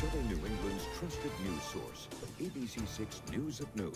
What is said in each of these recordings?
Southern New England's trusted news source, ABC6 News at Noon.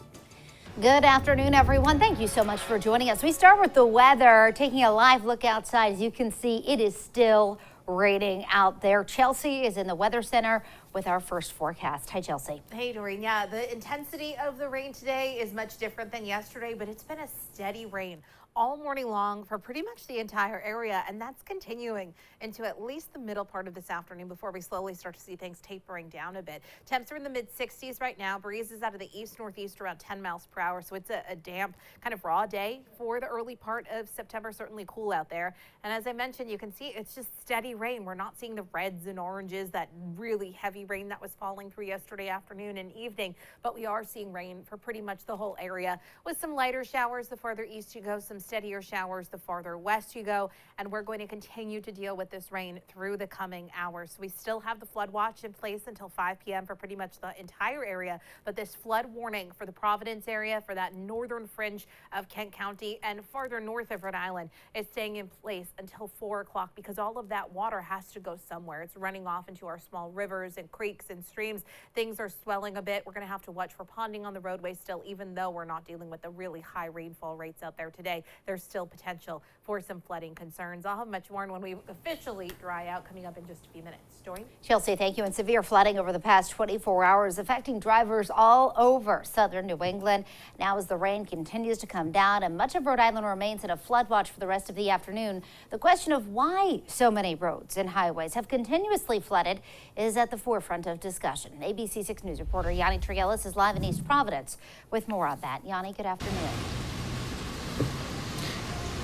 Good afternoon, everyone. Thank you so much for joining us. We start with the weather, taking a live look outside. As you can see, it is still raining out there. Chelsea is in the Weather Center with our first forecast. Hi, Chelsea. Hey, Doreen. Yeah, the intensity of the rain today is much different than yesterday, but it's been a steady rain all morning long for pretty much the entire area, and that's continuing into at least the middle part of this afternoon before we slowly start to see things tapering down a bit. Temps are in the mid-60s right now. Breeze is out of the east-northeast around 10 miles per hour, so it's a damp, kind of raw day for the early part of September. Certainly cool out there. And as I mentioned, you can see it's just steady rain. We're not seeing the reds and oranges, that really heavy rain that was falling through yesterday afternoon and evening, but we are seeing rain for pretty much the whole area with some lighter showers the farther east you go, some steadier showers the farther west you go, and we're going to continue to deal with this rain through the coming hours. We still have the flood watch in place until 5 p.m. for pretty much the entire area, but this flood warning for the Providence area, for that northern fringe of Kent County and farther north of Rhode Island, is staying in place until 4 o'clock because all of that water has to go somewhere. It's running off into our small rivers and creeks and streams. Things are swelling a bit. We're going to have to watch for ponding on the roadway still, even though we're not dealing with the really high rainfall rates out there today. There's still potential for some flooding concerns. I'll have much more when we officially dry out coming up in just a few minutes. Doreen? Chelsea, thank you. And severe flooding over the past 24 hours affecting drivers all over southern New England. Now as the rain continues to come down and much of Rhode Island remains in a flood watch for the rest of the afternoon, the question of why so many roads and highways have continuously flooded is at the forefront of discussion. ABC6 News reporter Yanni Triggelis is live in East Providence with more on that. Yanni, good afternoon.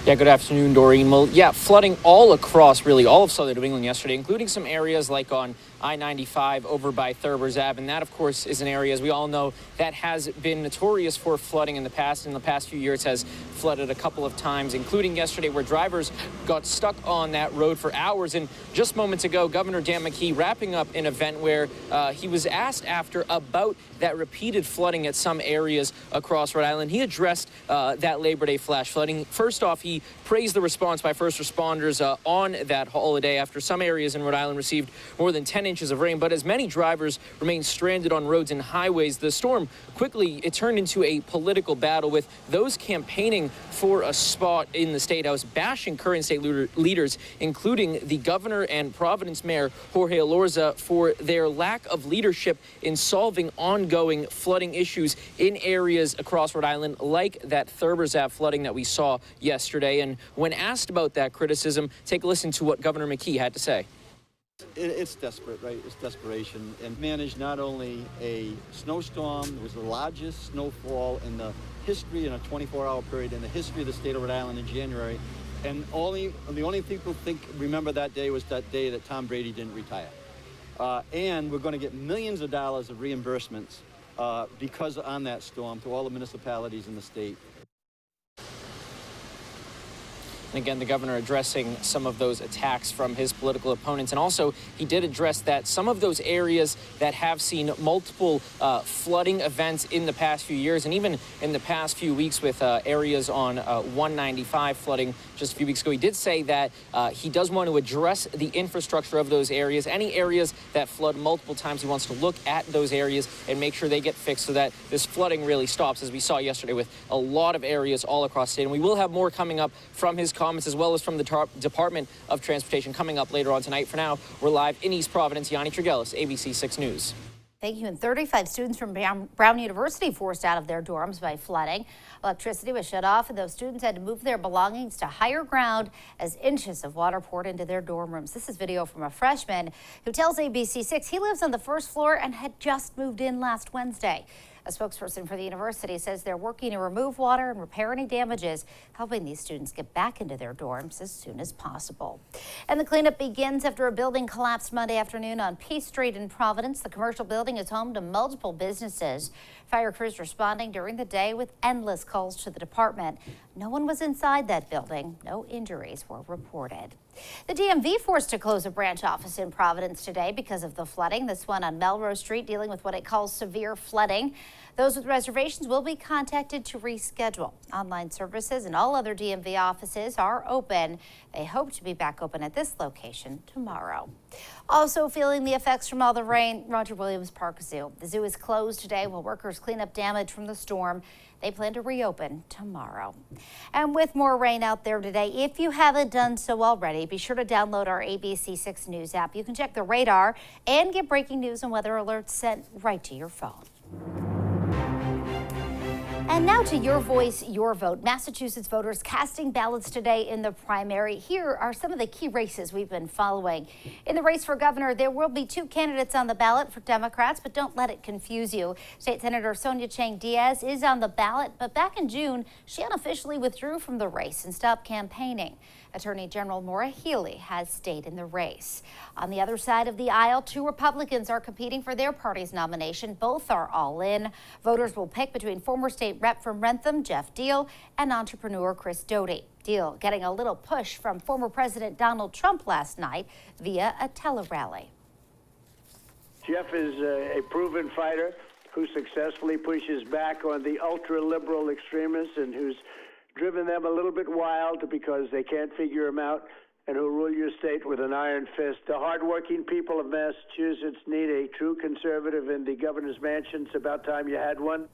Yeah, good afternoon, Doreen. Well, yeah, flooding all across really all of southern New England yesterday, including some areas like on I-95 over by Thurber's Ave. And that, of course, is an area, as we all know, that has been notorious for flooding in the past. In the past few years has flooded a couple of times, including yesterday where drivers got stuck on that road for hours. And just moments ago, Governor Dan McKee wrapping up an event where he was asked after about that repeated flooding at some areas across Rhode Island. He addressed that Labor Day flash flooding. First off, he praised the response by first responders on that holiday after some areas in Rhode Island received more than 10 inches of rain. But as many drivers remain stranded on roads and highways, the storm quickly turned into a political battle with those campaigning for a spot in the State House bashing current state leaders, including the governor and Providence Mayor Jorge Elorza, for their lack of leadership in solving ongoing flooding issues in areas across Rhode Island like that Thurber's Ave flooding that we saw yesterday. And when asked about that criticism, take a listen to what Governor McKee had to say. It's desperate, right? It's desperation. And managed not only a snowstorm, it was the largest snowfall in the history in a 24-hour period in the history of the state of Rhode Island in January. And the only people remember that day was that day that Tom Brady didn't retire. And we're going to get millions of dollars of reimbursements because on that storm to all the municipalities in the state. And again, the governor addressing some of those attacks from his political opponents. And also, he did address that some of those areas that have seen multiple flooding events in the past few years, and even in the past few weeks with areas on 195 flooding just a few weeks ago, he did say that he does want to address the infrastructure of those areas. Any areas that flood multiple times, he wants to look at those areas and make sure they get fixed so that this flooding really stops, as we saw yesterday with a lot of areas all across the state. And we will have more coming up from his comments as well as from the Department of Transportation coming up later on tonight. For now, we're live in East Providence. Yanni Triggelis, ABC6 News. Thank you. And 35 students from Brown University forced out of their dorms by flooding. Electricity was shut off and those students had to move their belongings to higher ground as inches of water poured into their dorm rooms. This is video from a freshman who tells ABC6 he lives on the first floor and had just moved in last Wednesday. A spokesperson for the university says they're working to remove water and repair any damages, helping these students get back into their dorms as soon as possible. And the cleanup begins after a building collapsed Monday afternoon on Peace Street in Providence. The commercial building is home to multiple businesses. Fire crews responding during the day with endless calls to the department. No one was inside that building. No injuries were reported. The DMV forced to close a branch office in Providence today because of the flooding. This one on Melrose Street dealing with what it calls severe flooding. Those with reservations will be contacted to reschedule. Online services and all other DMV offices are open. They hope to be back open at this location tomorrow. Also feeling the effects from all the rain, Roger Williams Park Zoo. The zoo is closed today while workers clean up damage from the storm. They plan to reopen tomorrow. And with more rain out there today, if you haven't done so already, be sure to download our ABC6 News app. You can check the radar and get breaking news and weather alerts sent right to your phone. And now to Your Voice, Your Vote. Massachusetts voters casting ballots today in the primary. Here are some of the key races we've been following. In the race for governor, there will be 2 candidates on the ballot for Democrats, but don't let it confuse you. State Senator Sonia Chang Diaz is on the ballot, but back in June, she unofficially withdrew from the race and stopped campaigning. Attorney General Maura Healey has stayed in the race. On the other side of the aisle, 2 Republicans are competing for their party's nomination. Both are all in. Voters will pick between former state rep from Rentham, Jeff Deal, and entrepreneur Chris Doty. Deal getting a little push from former President Donald Trump last night via a tele-rally. Jeff is a proven fighter who successfully pushes back on the ultra-liberal extremists and who's driven them a little bit wild because they can't figure him out, and who rule your state with an iron fist. The hardworking people of Massachusetts need a true conservative in the governor's mansion. It's about time you had one.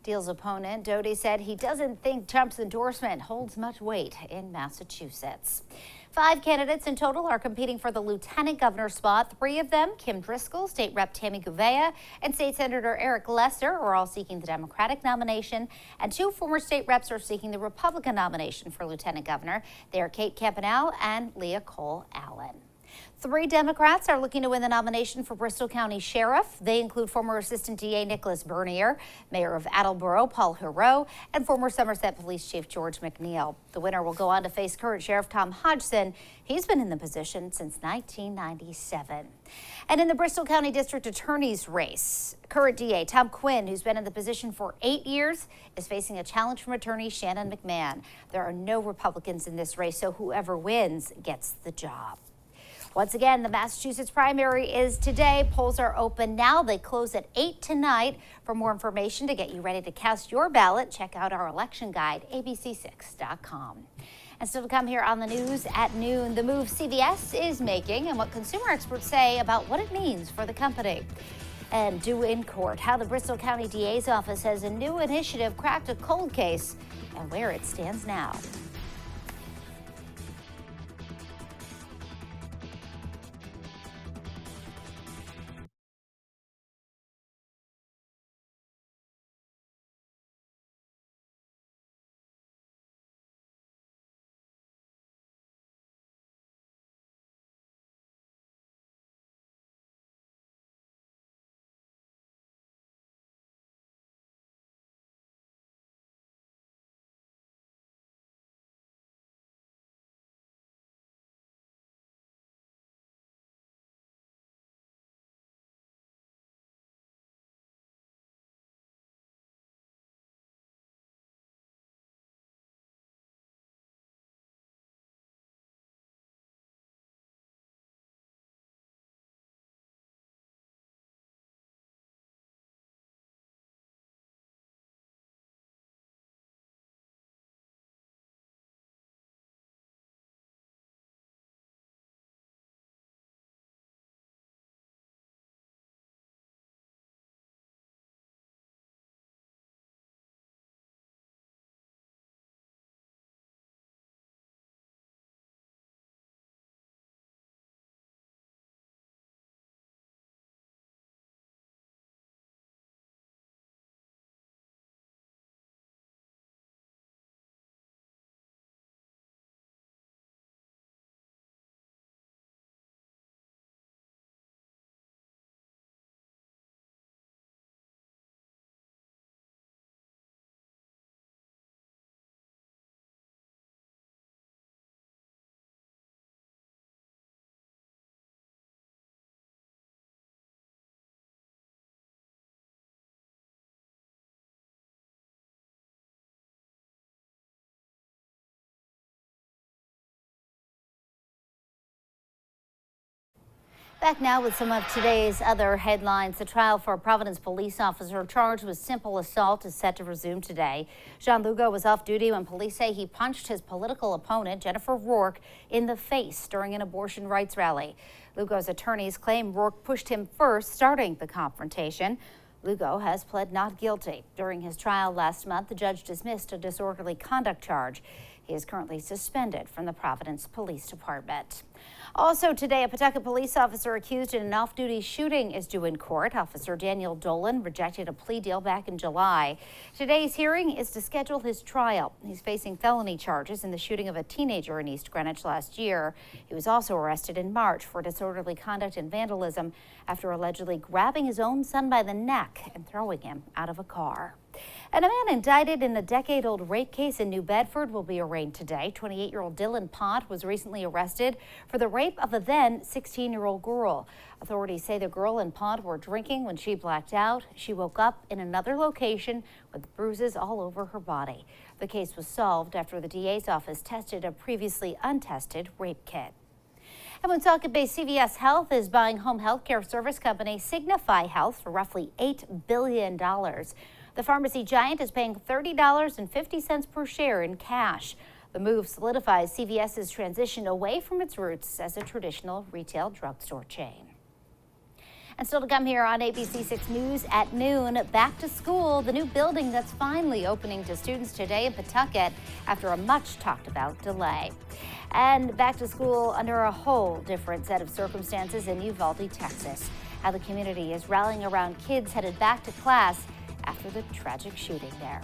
Deal's opponent, Doty, said he doesn't think Trump's endorsement holds much weight in Massachusetts. 5 candidates in total are competing for the lieutenant governor spot. 3 of them, Kim Driscoll, State Rep Tammy Gouveia, and State Senator Eric Lesser, are all seeking the Democratic nomination, and 2 former state reps are seeking the Republican nomination for lieutenant governor. They are Kate Campanelle and Leah Cole Allen. 3 Democrats are looking to win the nomination for Bristol County Sheriff. They include former Assistant DA Nicholas Bernier, Mayor of Attleboro Paul Heroux, and former Somerset Police Chief George McNeil. The winner will go on to face current Sheriff Tom Hodgson. He's been in the position since 1997. And in the Bristol County District Attorney's race, current DA Tom Quinn, who's been in the position for 8 years, is facing a challenge from attorney Shannon McMahon. There are no Republicans in this race, so whoever wins gets the job. Once again, the Massachusetts primary is today. Polls are open now. They close at 8 tonight. For more information to get you ready to cast your ballot, check out our election guide, abc6.com. And still to come here on the news at noon, the move CVS is making and what consumer experts say about what it means for the company. And due in court, how the Bristol County DA's office has a new initiative cracked a cold case and where it stands now. Back now with some of today's other headlines. The trial for a Providence police officer charged with simple assault is set to resume today. Jean Lugo was off duty when police say he punched his political opponent, Jennifer Rourke, in the face during an abortion rights rally. Lugo's attorneys claim Rourke pushed him first, starting the confrontation. Lugo has pled not guilty. During his trial last month, the judge dismissed a disorderly conduct charge. He is currently suspended from the Providence Police Department. Also today, a Pawtucket police officer accused in an off-duty shooting is due in court. Officer Daniel Dolan rejected a plea deal back in July. Today's hearing is to schedule his trial. He's facing felony charges in the shooting of a teenager in East Greenwich last year. He was also arrested in March for disorderly conduct and vandalism after allegedly grabbing his own son by the neck and throwing him out of a car. And a man indicted in a decade-old rape case in New Bedford will be arraigned today. 28-year-old Dylan Pott was recently arrested for the rape of a then 16-year-old girl. Authorities say the girl and Pott were drinking when she blacked out. She woke up in another location with bruises all over her body. The case was solved after the DA's office tested a previously untested rape kit. And Pawtucket-based CVS Health is buying home health care service company Signify Health for roughly $8 billion. The pharmacy giant is paying $30.50 per share in cash. The move solidifies CVS's transition away from its roots as a traditional retail drugstore chain. And still to come here on ABC6 News at noon, back to school, the new building that's finally opening to students today in Pawtucket after a much talked about delay. And back to school under a whole different set of circumstances in Uvalde, Texas. How the community is rallying around kids headed back to class after the tragic shooting there.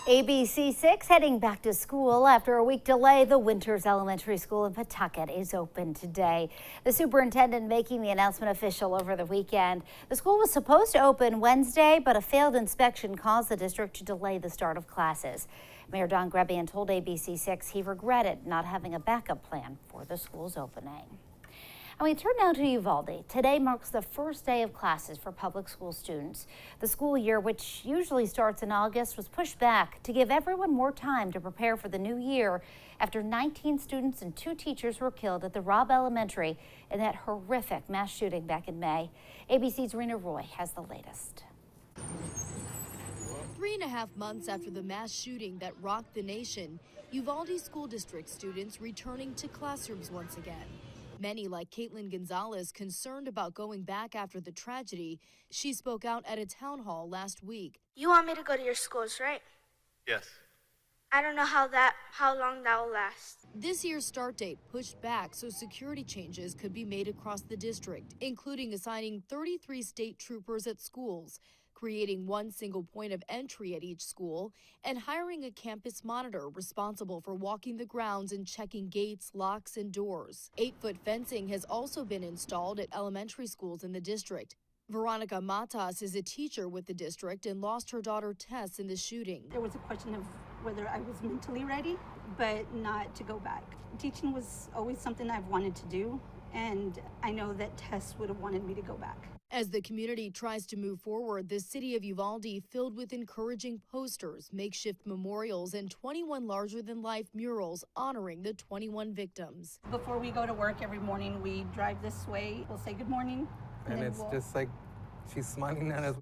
ABC6 heading back to school after a week delay. The Winters Elementary School in Pawtucket is open today. The superintendent making the announcement official over the weekend. The school was supposed to open Wednesday, but a failed inspection caused the district to delay the start of classes. Mayor Don Grebian told ABC6 he regretted not having a backup plan for the school's opening. And we turn now to Uvalde. Today marks the first day of classes for public school students. The school year, which usually starts in August, was pushed back to give everyone more time to prepare for the new year after 19 students and 2 teachers were killed at the Robb Elementary in that horrific mass shooting back in May. ABC's Rena Roy has the latest. 3.5 months after the mass shooting that rocked the nation, Uvalde School District students returning to classrooms once again. Many, like Caitlin Gonzalez, concerned about going back after the tragedy. She spoke out at a town hall last week. You want me to go to your schools, right? Yes. I don't know how long that will last. This year's start date pushed back so security changes could be made across the district, including assigning 33 state troopers at schools, creating one single point of entry at each school, and hiring a campus monitor responsible for walking the grounds and checking gates, locks, and doors. 8-foot fencing has also been installed at elementary schools in the district. Veronica Matas is a teacher with the district and lost her daughter Tess in the shooting. There was a question of whether I was mentally ready, but not to go back. Teaching was always something I've wanted to do, and I know that Tess would have wanted me to go back. As the community tries to move forward, the city of Uvalde filled with encouraging posters, makeshift memorials, and 21 larger-than-life murals honoring the 21 victims. Before we go to work every morning, we drive this way. We'll say good morning. And it's just like she's smiling at us.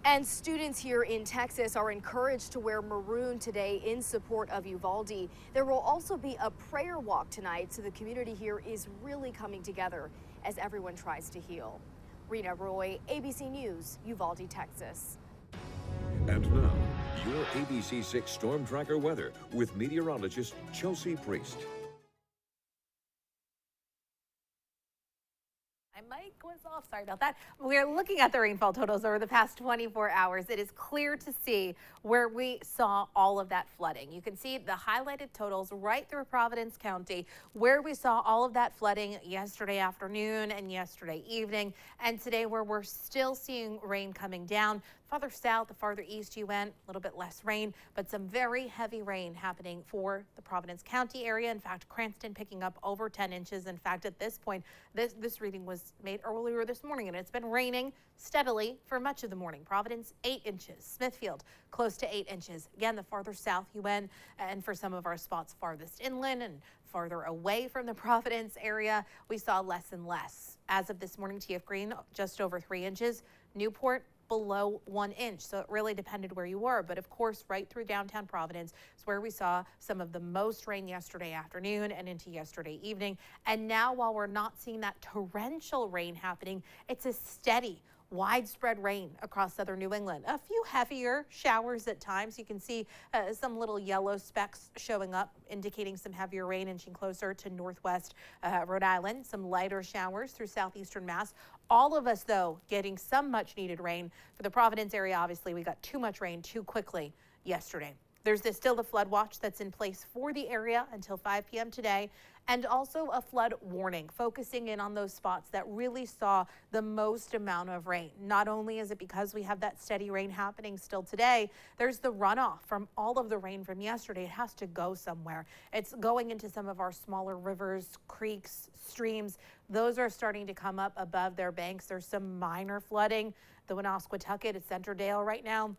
And students here in Texas are encouraged to wear maroon today in support of Uvalde. There will also be a prayer walk tonight, so the community here is really coming together as everyone tries to heal. Rena Roy, ABC News, Uvalde, Texas. And now, your ABC6 Storm Tracker weather with meteorologist Chelsea Priest. My mic was off. Sorry about that. We're looking at the rainfall totals over the past 24 hours. It is clear to see where we saw all of that flooding. You can see the highlighted totals right through Providence County, where we saw all of that flooding yesterday afternoon and yesterday evening, and today where we're still seeing rain coming down. Farther south, the farther east you went, a little bit less rain, but some very heavy rain happening for the Providence County area. In fact, Cranston picking up over 10 inches. In fact, at this point, this reading was made earlier this morning, and it's been raining steadily for much of the morning. Providence, 8 inches. Smithfield, close to 8 inches. Again, the farther south you went, and for some of our spots farthest inland and farther away from the Providence area, we saw less and less. As of this morning, TF Green, just over 3 inches. Newport, below 1 inch. So it really depended where you were. But of course, right through downtown Providence is where we saw some of the most rain yesterday afternoon and into yesterday evening. And now, while we're not seeing that torrential rain happening, it's a steady, widespread rain across southern New England. A few heavier showers at times. You can see some little yellow specks showing up, indicating some heavier rain inching closer to northwest Rhode Island. Some lighter showers through southeastern Mass. All of us, though, getting some much needed rain. For the Providence area, obviously, we got too much rain too quickly yesterday. There's still the flood watch that's in place for the area until 5 p.m. today, and also a flood warning, focusing in on those spots that really saw the most amount of rain. Not only is it because we have that steady rain happening still today, there's the runoff from all of the rain from yesterday. It has to go somewhere. It's going into some of our smaller rivers, creeks, streams. Those are starting to come up above their banks. There's some minor flooding. The Pawtucket at Centerdale right now.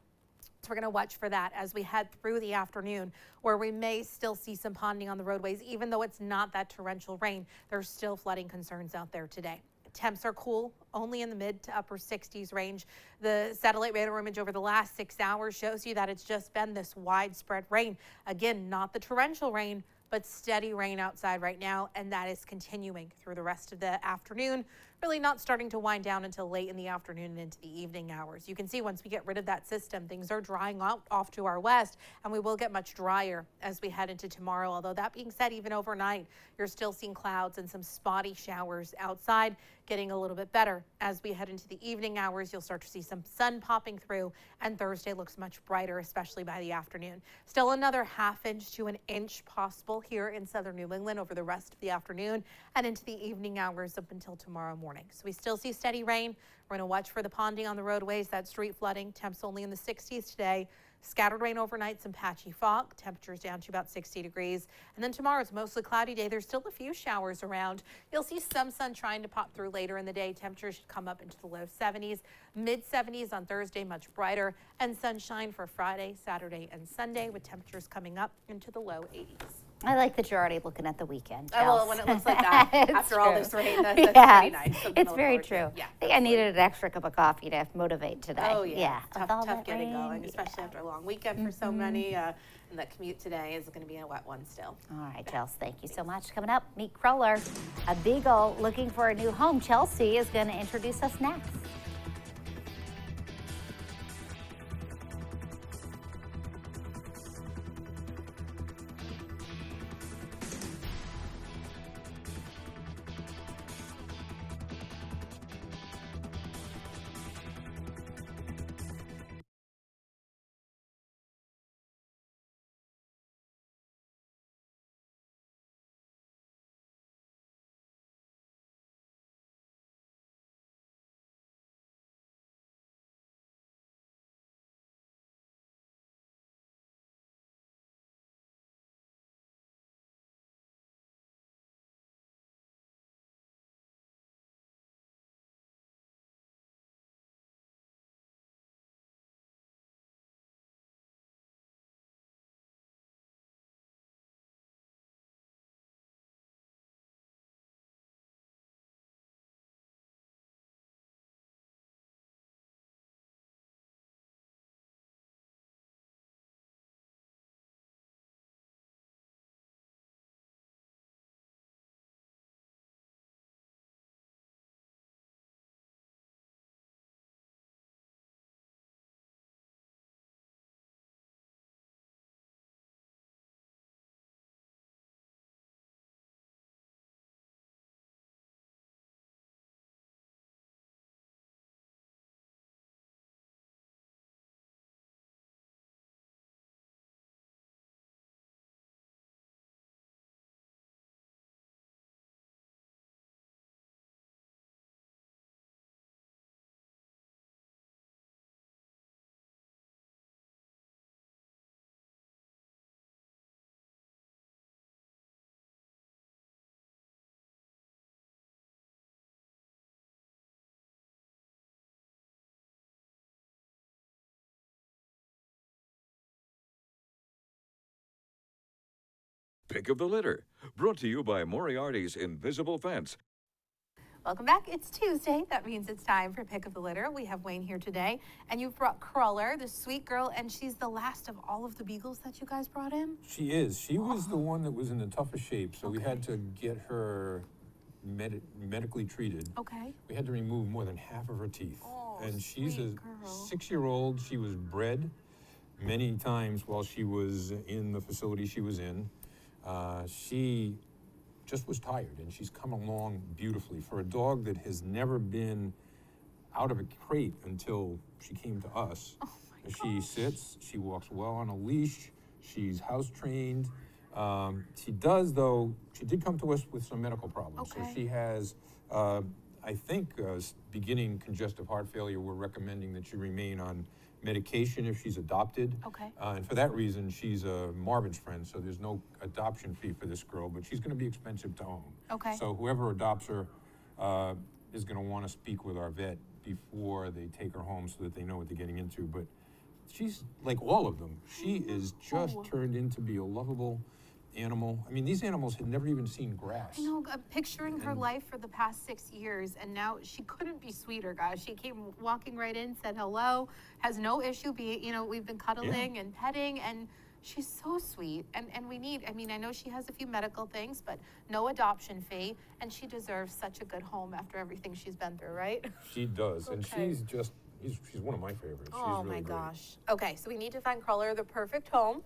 So we're going to watch for that as we head through the afternoon, where we may still see some ponding on the roadways. Even though it's not that torrential rain, there's still flooding concerns out there today. Temps are cool, only in the mid to upper 60s range. The satellite radar image over the last 6 hours shows you that it's just been this widespread rain. Again, not the torrential rain, but steady rain outside right now, and that is continuing through the rest of the afternoon. Really not starting to wind down until late in the afternoon and into the evening hours. You can see once we get rid of that system, things are drying out off to our west, and we will get much drier as we head into tomorrow. Although that being said, even overnight, you're still seeing clouds and some spotty showers outside, getting a little bit better. As we head into the evening hours, you'll start to see some sun popping through, and Thursday looks much brighter, especially by the afternoon. Still another ½ inch to an inch possible here in southern New England over the rest of the afternoon and into the evening hours up until tomorrow morning. So we still see steady rain. We're going to watch for the ponding on the roadways, that street flooding. Temps only in the 60s today. Scattered rain overnight, some patchy fog. Temperatures down to about 60 degrees. And then tomorrow's mostly cloudy day. There's still a few showers around. You'll see some sun trying to pop through later in the day. Temperatures should come up into the low 70s. Mid 70s on Thursday, much brighter. And sunshine for Friday, Saturday, and Sunday, with temperatures coming up into the low 80s. I like that you're already looking at the weekend. Well, when it looks like that, after all this rain, that's pretty nice. It's very true. Yeah, I think I needed an extra cup of coffee to motivate today. Oh, yeah. Tough getting rain. going, especially after a long weekend for so many. And the commute today is going to be a wet one still. All right, Chelsea, thank you so much. Coming up, meet Cruller, a beagle looking for a new home. Chelsea is going to introduce us next. Pick of the Litter, brought to you by Moriarty's Invisible Fence. Welcome back. It's Tuesday. That means it's time for Pick of the Litter. We have Wayne here today, and you've brought Cruller, the sweet girl, and she's the last of all of the beagles that you guys brought in? She is. She was the one that was in the toughest shape, so we had to get her medically treated. Okay. We had to remove more than half of her teeth. Oh, and she's a girl. 6-year-old. She was bred many times while she was in the facility she was in. She just was tired, and she's come along beautifully. For a dog that has never been out of a crate until she came to us. Oh my She gosh. sits, she walks well on a leash, she's house trained. She does, though, she did come to us with some medical problems. Okay. So she has, I think, beginning congestive heart failure. We're recommending that she remain on medication if she's adopted. Okay. And for that reason, she's a Marvin's friend, so there's no adoption fee for this girl, but she's gonna be expensive to own. Okay. So whoever adopts her is gonna wanna speak with our vet before they take her home so that they know what they're getting into. But she's like all of them. She is just turned into be a lovable animal. I mean, these animals had never even seen grass. I know, picturing her life for the past 6 years, and now she couldn't be sweeter, guys. She came walking right in, said hello, has no issue being, we've been cuddling and petting, and she's so sweet. And we need, I know she has a few medical things, but no adoption fee, and she deserves such a good home after everything she's been through, right? She does, and Okay. she's one of my favorites. Oh she's really my great. gosh. Okay, so we need to find Cruller the perfect home.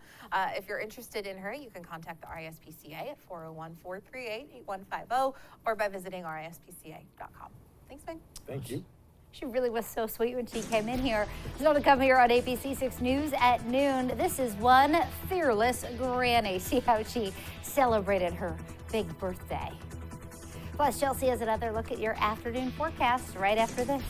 If you're interested in her, you can contact the RISPCA at 401-438-8150 or by visiting rispca.com. Thanks, Wayne. Thank you. She really was so sweet when she came in here. Still to come here on ABC6 News at noon. This is one fearless granny. See how she celebrated her big birthday. Plus, Chelsea has another look at your afternoon forecast right after this.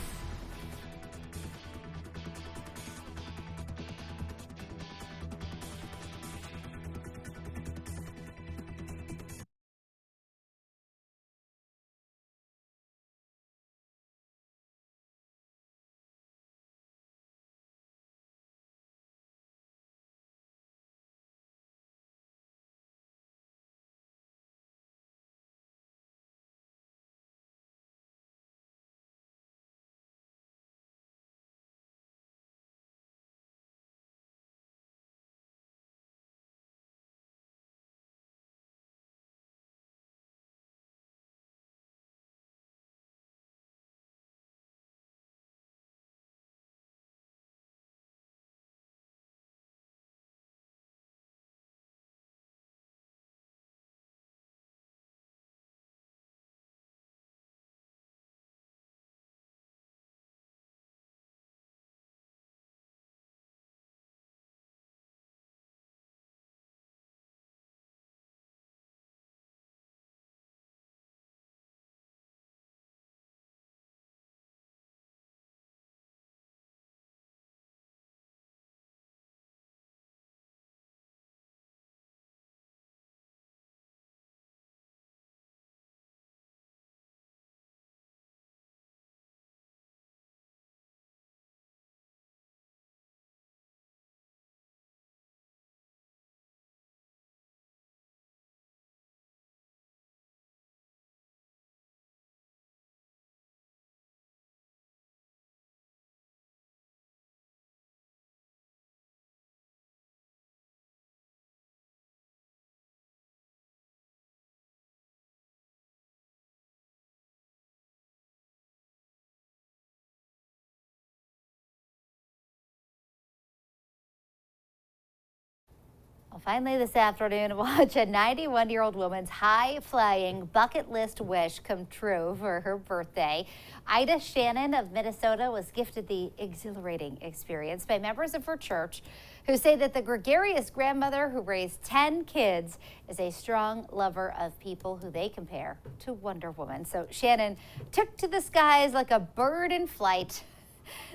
Well, finally this afternoon, watch a 91-year-old woman's high-flying bucket list wish come true for her birthday. Ida Shannon of Minnesota was gifted the exhilarating experience by members of her church who say that the gregarious grandmother who raised 10 kids is a strong lover of people who they compare to Wonder Woman. So Shannon took to the skies like a bird in flight.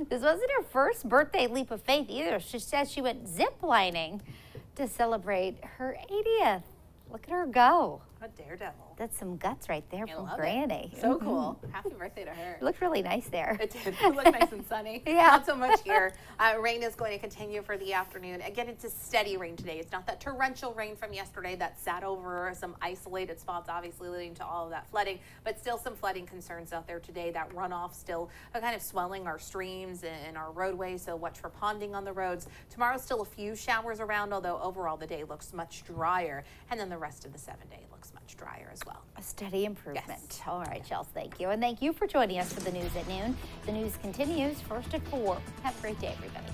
This wasn't her first birthday leap of faith either. She says she went zip lining to celebrate her 80th. Look at her go. A daredevil. That's some guts right there I from love Granny. it. So cool. Happy birthday to her. It looked really nice there. It did. It looked nice and sunny. Yeah. Not so much here. Rain is going to continue for the afternoon. Again, it's a steady rain today. It's not that torrential rain from yesterday that sat over some isolated spots, obviously leading to all of that flooding, but still some flooding concerns out there today. That runoff still kind of swelling our streams and our roadways, so watch for ponding on the roads. Tomorrow, still a few showers around, although overall the day looks much drier, and then the rest of the 7-day looks much drier as well. A steady improvement. Yes. All right, Chelsea, thank you. And thank you for joining us for the news at noon. The news continues first at 4. Have a great day, everybody.